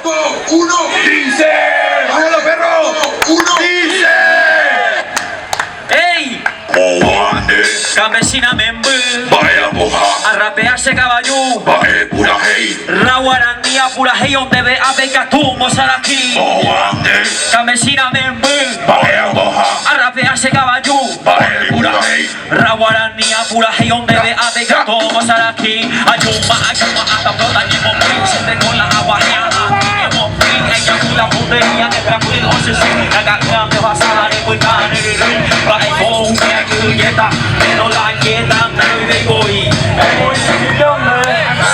Uno. Dice. ¡Vámonos, perro! Uno. Dice. ¡Ey! Moane. Campesina membu Vaya moja. a rapearse caballo Vaya pura hey. Rawarandia pura hey on debe abeka tu mosaraki Moane. Campesina membu Vaya moja. a rapearse caballo Vaya pura hey. Rawarandia pura hey on debe abeka tu mosaraki Ayuma hasta flota ni mo se te con la agua ni mo ella pula putería que pra pulir o se caga me vas a dar en cuenta va a con que quieta pero la quieta me de voy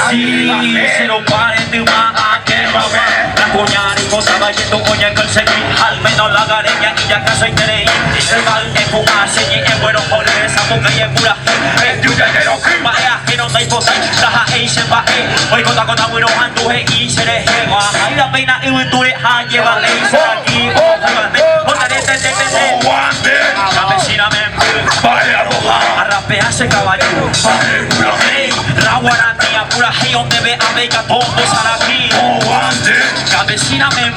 si se lo paren de una que va la coña y cosa va yendo coña que seguir al menos la gareña y ya casi interés el mal es fumarse y es bueno joder esa boca y es pura es tu que no vaya que no te importa la hey se va hoy con la bueno ando y se le lleva hay la pena y tú le ha lleva ley aquí Moane. campesina me Vaya moja. a rapearse caballo Vaya pura hey. Rawarandia pura hey on debe abeka todo saraki Moane. campesina me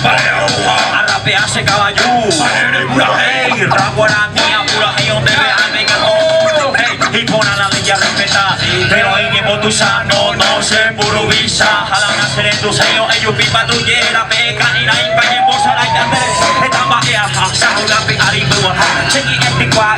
Vaya moja. a rapearse caballo Vaya pura hey. hey Rawarandia pura hey on debe abeka todo hey y pon a la ley a respetar pero en tiempo tu sano no se improvisa a la nacer en tu sello ellos pipa tu hiera peca y la impa y en bolsa la yandere esta magia sahula pe aribu seguí este qua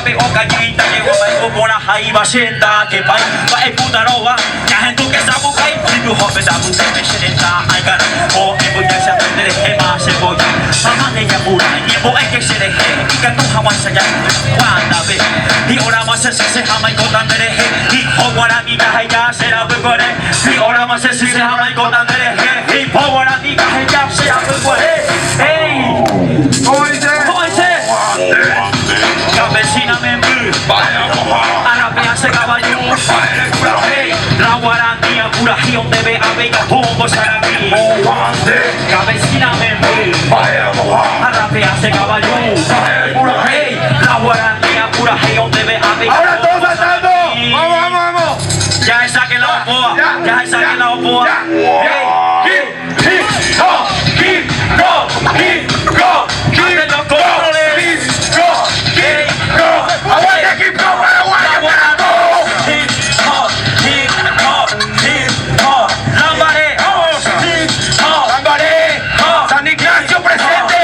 pe okayita llegó a una jaiba sienta que pai va el puta roba ya gente que sabe que tu joven da puta me sienta ay cara o en voy a se aprender el más se voy mamá de ella pura y voy que se deje y que tu jamás se ya cuando ve y ahora más se jamás con tan dereje y ahora ni ya será muy bueno y ahora más se jamás con tan dereje y ahora ni ya será muy bueno hey ¿Cómo dice? ¿cómo dice? Campesina me Vaya moja. a rapearse caballo Vaya pura hey. Rawarandia pura hey on debe abeka todo saraki Moane. campesina me Vaya moja. a rapearse caballo Vaya pura hey. Rawarandia pura hey on debe abeka Ahora todos saltando. Vamos, vamos, vamos. ya saquen la opoa ya saquen la opoa Hacen los controles Aguanta equipo, aguanta. Lambaré Lambaré. San Ignacio presente.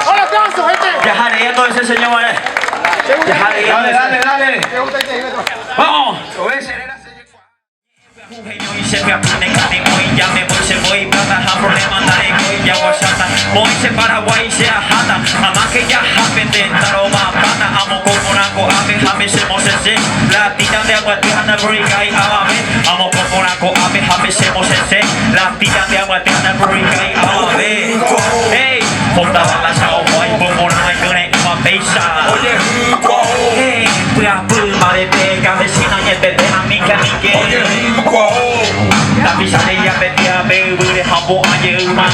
¡Un aplauso, gente! Dejaré esto ese señor. Dejaré Dale. Vamos. Y se me apone que voy, ya me voy, se voy, plata, ja, problema, daré, voy, ya guachata, voy, se Paraguay, se ajata, mamá que ya japende, taroma, pata, amo como naco, ave, jame, se mosese, la tita de agua, tijana, brica y ababe, amo como naco, ave, jame, se mosese, la tita de agua, tijana, brica y ababe, hey, ponta bala, sao, guay, como naco, y con el uma beisa, hey, pura puma de pega, vecina, y el bebé, amiga, tapi saya betia beure hambo aja rumah.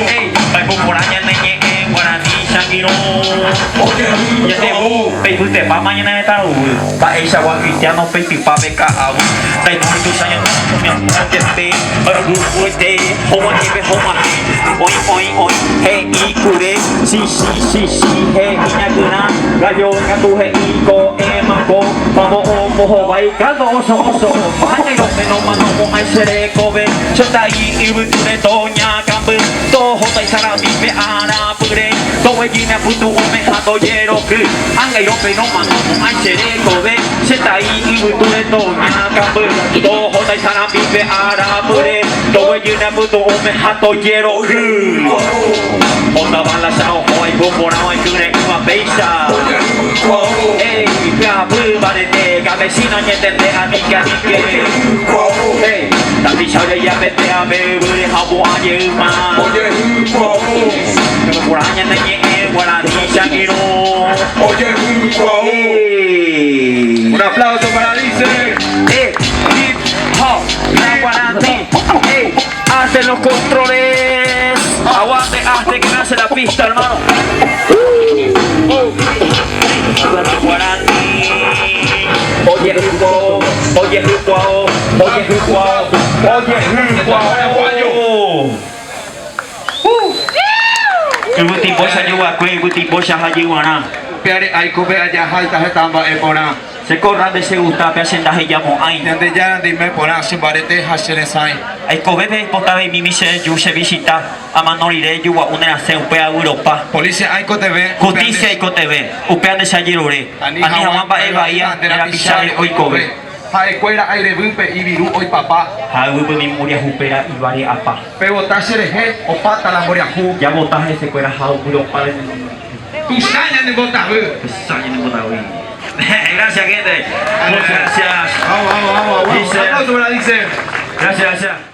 Hey, baik bukurannya nanya warani sangiro. Ya temu, baik bukan pamannya nanya tahu. Pak Isa Cristiano pipa BKA. Baik itu saya yang terjadi berbuat homo tipe homo. Oi, hey ikure, si, hey inaguna, gallo katu hey iko emako, pamo omo baik kado oso. Hanya lo fenomeno mo ay sereko be, chota ibu tune tonya kambe, toho tai sara bibe ara pure, towe gina putu ome hato yero ku, angai lo fenomeno mo ay sereko be, chota ibu tune tonya kambe, toho tai sara bibe ara pure, towe gina putu ome hato yero ku. Onda bala sao hoy bomona hoy kune uma beisa. Hey, kabu barete cabecina nyetete amiga dike. Hey, tapi saya ya bete abe beri habu aja ma. Kurangnya nanya warani sangiro. Hey, Un aplauso para Alice. hey, hip hop, warani. Hey, hacen los controles. Aguante hasta que nace la pista, hermano. Cái bữa tìm bố sao như vậy, quên bữa tìm bố sao hay như vậy na. Piare ai ko be aja hai ta tamba e pona. Se corra de se gusta pe senda he llamo ai. Nende ya di me pona si barete hasere sai. Ai ko bebe pota be mi mise yo se visita a manorire yo wa una se upe a Europa. Policia ai ko te ve. Justicia y TV, upean de Sayirore, ani hawan ba eba ia, era pisare hoy kobe. Hai kuera aire bupe ibiru hoy papá. Ha upe mi muria upera y vari apa. Pe botasere he o pata la moria hu. Ya botaje se cuera ha Europa. Tu saña de botahu. Saña de botahu. Gracias gente. Muchas gracias. Vamos. Dice. Dice. Gracias.